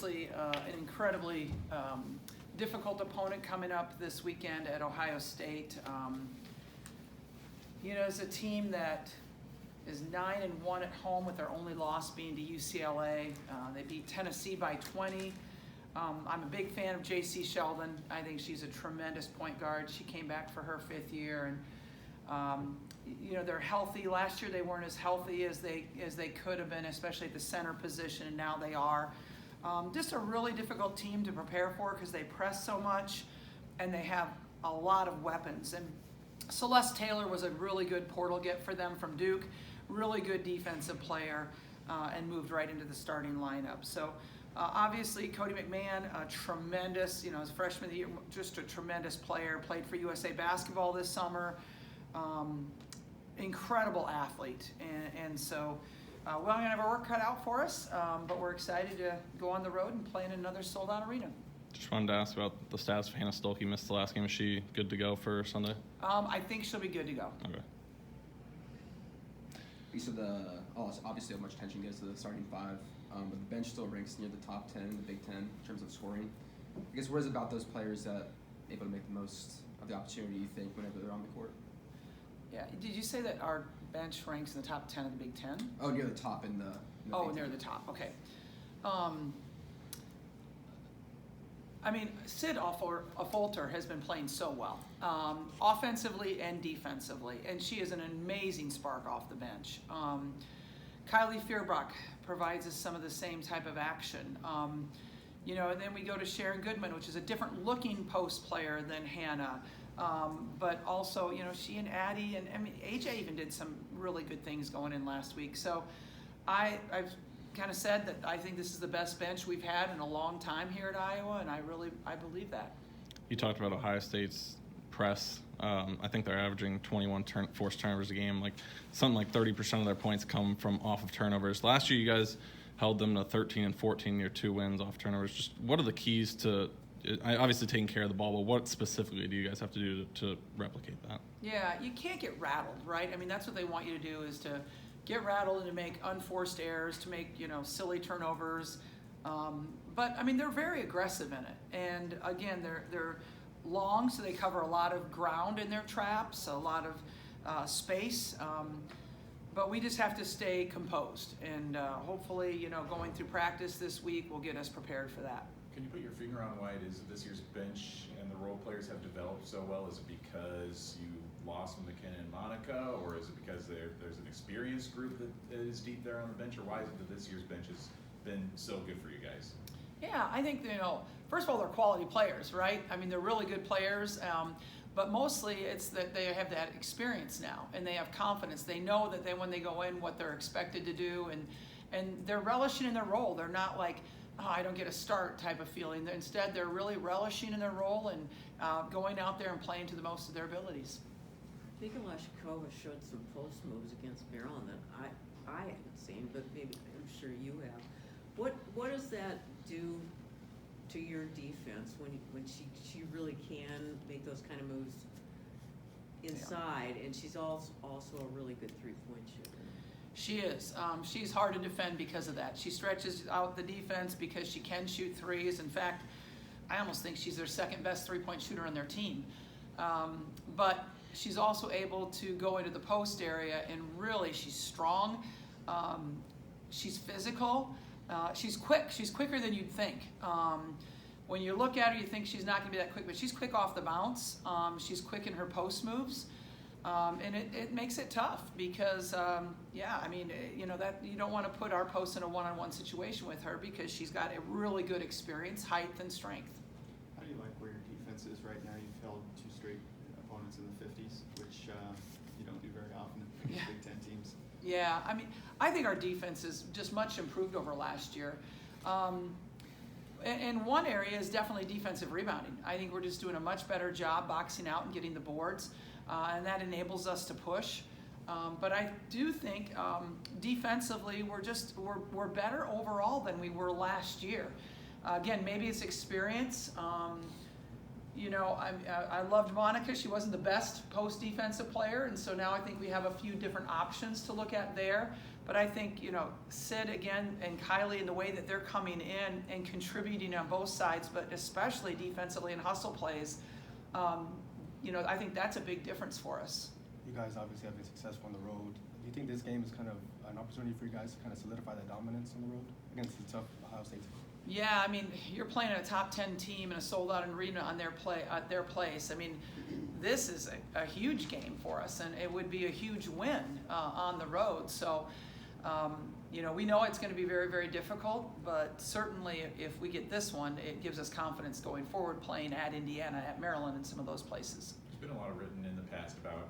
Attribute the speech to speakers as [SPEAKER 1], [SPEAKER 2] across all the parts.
[SPEAKER 1] An incredibly difficult opponent coming up this weekend at Ohio State. It's a team that is 9-1 at home with their only loss being to UCLA. They beat Tennessee by 20. I'm a big fan of J.C. Sheldon. I think she's a tremendous point guard. She came back for her fifth year, and they're healthy. Last year they weren't as healthy as they could have been, especially at the center position, and now they are. Just a really difficult team to prepare for because they press so much and they have a lot of weapons. And Celeste Taylor was a really good portal get for them from Duke, really good defensive player, and moved right into the starting lineup. So obviously Cody McMahon, a tremendous, as freshman of the year, just a tremendous player, played for USA Basketball this summer, incredible athlete. And so we're going to have our work cut out for us, but we're excited to go on the road and play in another sold-out arena.
[SPEAKER 2] Just wanted to ask about the status of Hannah Stolke. Missed the last game. Is she good to go for Sunday?
[SPEAKER 1] I think she'll be good to go.
[SPEAKER 2] Okay.
[SPEAKER 3] So obviously how much attention goes to the starting five, but the bench still ranks near the top 10 in the Big Ten in terms of scoring. I guess what is it about those players that are able to make the most of the opportunity, you think, whenever they're on the court?
[SPEAKER 1] Yeah. Did you say that our bench ranks in the top 10 of the Big Ten?
[SPEAKER 3] Oh, near the top in the Big
[SPEAKER 1] near
[SPEAKER 3] Ten.
[SPEAKER 1] the top. Okay. Sid Affolter has been playing so well, offensively and defensively, and she is an amazing spark off the bench. Kylie Feuerbach provides us some of the same type of action. And then we go to Sharon Goodman, which is a different looking post player than Hannah. But also, she and Addie and AJ even did some really good things going in last week. So I've kind of said that I think this is the best bench we've had in a long time here at Iowa, and I believe that.
[SPEAKER 2] You talked about Ohio State's press. I think they're averaging 21 forced turnovers a game. Something like 30% of their points come from off of turnovers. Last year, you guys held them to 13 and 14, your 2 wins off turnovers. Just what are the keys to obviously taking care of the ball, but what specifically do you guys have to do to replicate that?
[SPEAKER 1] Yeah, you can't get rattled, right? That's what they want you to do, is to get rattled and to make unforced errors, to make, silly turnovers. But they're very aggressive in it. And again, they're long, so they cover a lot of ground in their traps, a lot of space. But we just have to stay composed. And hopefully, going through practice this week will get us prepared for that.
[SPEAKER 4] Can you put your finger on why it is that this year's bench and the role players have developed so well? Is it because you lost McKenna and Monica, or is it because there's an experienced group that is deep there on the bench, or why is it that this year's bench has been so good for you guys?
[SPEAKER 1] Yeah, I think, first of all, they're quality players, right? They're really good players, but mostly it's that they have that experience now, and they have confidence. They know that when they go in, what they're expected to do, and they're relishing in their role. They're not like, I don't get a start type of feeling. Instead, they're really relishing in their role and going out there and playing to the most of their abilities.
[SPEAKER 5] Mika Lashkova showed some post moves against Maryland that I haven't seen, but maybe I'm sure you have. What does that do to your defense when she really can make those kind of moves inside, and she's also a really good three-point shooter?
[SPEAKER 1] She is. She's hard to defend because of that. She stretches out the defense because she can shoot threes. In fact, I almost think she's their second best three-point shooter on their team. But she's also able to go into the post area, and really she's strong. She's physical. She's quick. She's quicker than you'd think. When you look at her, you think she's not going to be that quick, but she's quick off the bounce. She's quick in her post moves. And it makes it tough because, that you don't want to put our post in a one-on-one situation with her because she's got a really good experience, height, and strength.
[SPEAKER 6] How do you like where your defense is right now? You've held 2 straight opponents in the 50s, which you don't do very often in Big Ten teams.
[SPEAKER 1] Yeah, I think our defense is just much improved over last year. And one area is definitely defensive rebounding. I think we're just doing a much better job boxing out and getting the boards. And that enables us to push. But I do think defensively we're better overall than we were last year. Again, maybe it's experience. I loved Monica. She wasn't the best post defensive player, and so now I think we have a few different options to look at there. But I think, Sid again and Kylie and the way that they're coming in and contributing on both sides, but especially defensively in hustle plays, I think that's a big difference for us.
[SPEAKER 7] You guys obviously have been successful on the road. Do you think this game is kind of an opportunity for you guys to kind of solidify that dominance on the road against the tough Ohio State team?
[SPEAKER 1] Yeah, you're playing a top 10 team in a sold-out arena on their place. This is a huge game for us, and it would be a huge win on the road. So, we know it's going to be very, very difficult, but certainly if we get this one, it gives us confidence going forward playing at Indiana, at Maryland, and some of those places.
[SPEAKER 4] There's been a lot written in the past about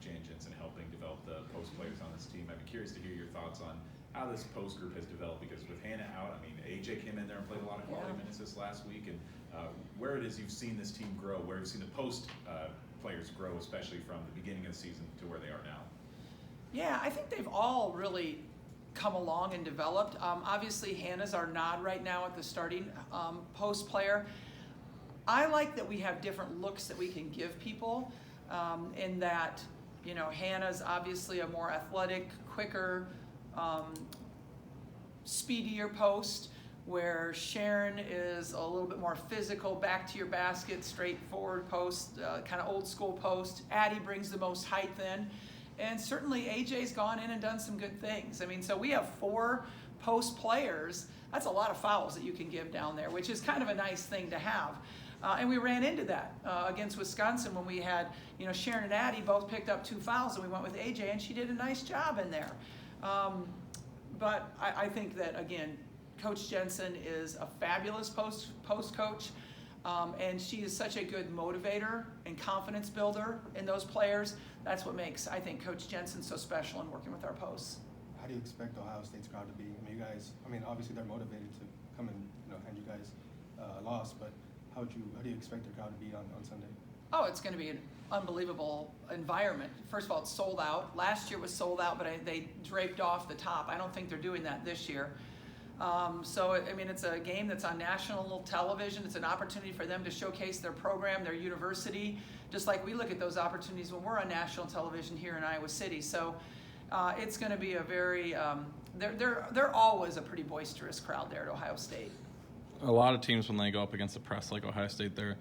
[SPEAKER 4] Jan Jensen helping develop the post players on this team. I'd be curious to hear your thoughts on how this post group has developed, because with Hannah out, AJ came in there and played a lot of quality minutes this last week, and where it is you've seen this team grow, where you've seen the post players grow, especially from the beginning of the season to where they are now.
[SPEAKER 1] Yeah, I think they've all really come along and developed. Obviously, Hannah's our nod right now at the starting post player. I like that we have different looks that we can give people, in that, Hannah's obviously a more athletic, quicker, speedier post, where Sharon is a little bit more physical, back to your basket, straightforward post, kind of old school post. Addie brings the most height in. And certainly AJ's gone in and done some good things. So we have 4 post players. That's a lot of fouls that you can give down there, which is kind of a nice thing to have. And we ran into that against Wisconsin when we had, Sharon and Addie both picked up 2 fouls, and we went with AJ, and she did a nice job in there. But I think that, again, Coach Jensen is a fabulous post coach, and she is such a good motivator and confidence builder in those players. That's what makes, I think, Coach Jensen so special in working with our posts.
[SPEAKER 7] How do you expect Ohio State's crowd to be? You guys, obviously they're motivated to come and hand you guys a loss, but how do you expect the crowd to be on Sunday?
[SPEAKER 1] Oh, it's going to be an unbelievable environment. First of all, it's sold out. Last year was sold out, but they draped off the top. I don't think they're doing that this year. So, it's a game that's on national television. It's an opportunity for them to showcase their program, their university, just like we look at those opportunities when we're on national television here in Iowa City. So, it's going to be a very, they're always a pretty boisterous crowd there at Ohio State.
[SPEAKER 2] A lot of teams, when they go up against the press like Ohio State, their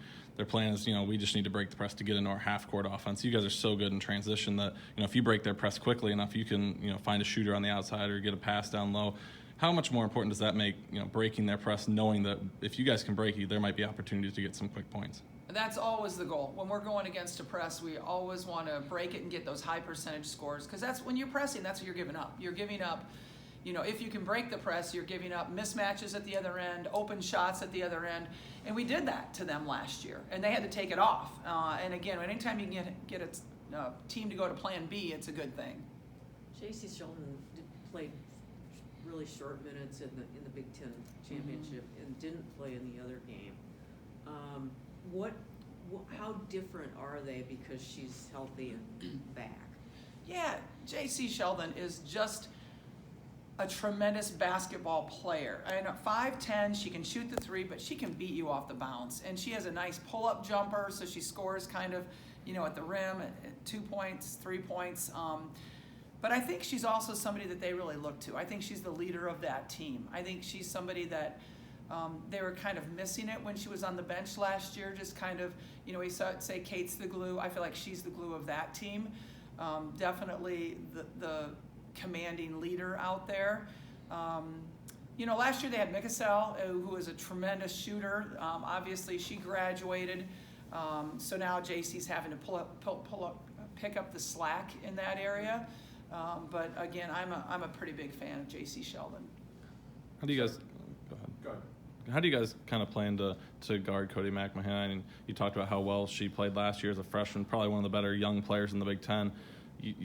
[SPEAKER 2] plan is, we just need to break the press to get into our half-court offense. You guys are so good in transition that, if you break their press quickly enough, you can, find a shooter on the outside or get a pass down low. How much more important does that make, breaking their press, knowing that if you guys can break you, there might be opportunities to get some quick points?
[SPEAKER 1] That's always the goal. When we're going against a press, we always want to break it and get those high percentage scores, because that's when you're pressing, that's what you're giving up. You're giving up, if you can break the press, you're giving up mismatches at the other end, open shots at the other end, and we did that to them last year, and they had to take it off. And again, anytime you can get a team to go to plan B, it's a good thing.
[SPEAKER 5] J.C. Sheldon played really short minutes in the Big Ten championship and didn't play in the other game. How different are they because she's healthy and back?
[SPEAKER 1] Yeah, J.C. Sheldon is just a tremendous basketball player. 5'10", she can shoot the 3, but she can beat you off the bounce. And she has a nice pull-up jumper, so she scores kind of, at the rim at 2 points, 3 points. But I think she's also somebody that they really look to. I think she's the leader of that team. I think she's somebody that they were kind of missing it when she was on the bench last year, just kind of, we say Kate's the glue. I feel like she's the glue of that team. Definitely the commanding leader out there. Last year they had Mikasel, who was a tremendous shooter. Obviously she graduated. So now JC's having to pick up the slack in that area. But again, I'm a pretty big fan of J.C. Sheldon.
[SPEAKER 2] How do you guys
[SPEAKER 4] Go ahead.
[SPEAKER 2] How do you guys kind of plan to guard Cody McMahon? And you talked about how well she played last year as a freshman, probably one of the better young players in the Big Ten.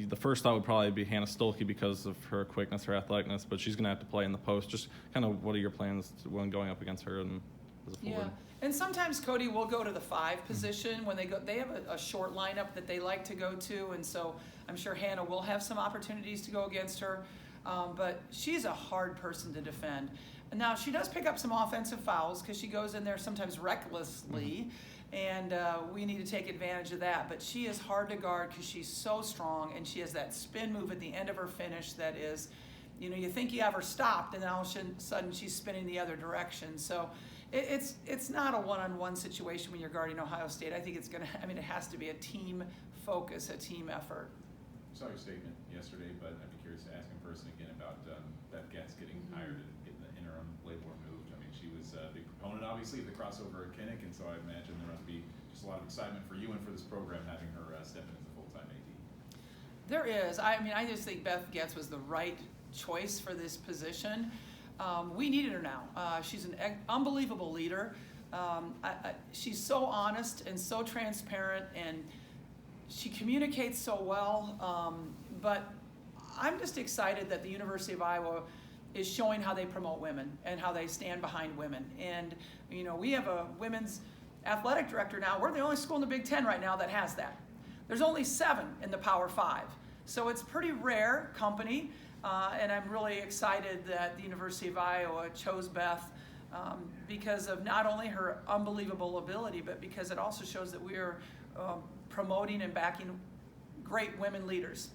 [SPEAKER 2] The first thought would probably be Hannah Stolke because of her quickness, her athleticness, but she's going to have to play in the post. Just kind of what are your plans when going up against her and as a forward?
[SPEAKER 1] Yeah, and sometimes Cody will go to the 5 position when they go. They have a short lineup that they like to go to, and so I'm sure Hannah will have some opportunities to go against her. But she's a hard person to defend. Now, she does pick up some offensive fouls because she goes in there sometimes recklessly, and we need to take advantage of that. But she is hard to guard because she's so strong, and she has that spin move at the end of her finish that is, You know, you think you have her stopped, and then all of a sudden she's spinning the other direction. So it's not a one-on-one situation when you're guarding Ohio State. I think it's gonna. I mean, it has to be a team focus, a team effort.
[SPEAKER 4] Saw your statement yesterday, but I'd be curious to ask in person again about Beth Getz getting hired and getting the interim label removed. I mean, she was a big proponent, obviously, of the crossover at Kinnick, and so I imagine there must be just a lot of excitement for you and for this program having her step in as a full-time AD.
[SPEAKER 1] There is. I mean, I just think Beth Getz was the right choice for this position. We needed her now. She's an unbelievable leader. She's so honest and so transparent, and she communicates so well. But I'm just excited that the University of Iowa is showing how they promote women and how they stand behind women. And, you know, we have a women's athletic director now. We're the only school in the Big Ten right now that has that. There's only 7 in the Power 5. So it's pretty rare company. And I'm really excited that the University of Iowa chose Beth because of not only her unbelievable ability, but because it also shows that we are promoting and backing great women leaders.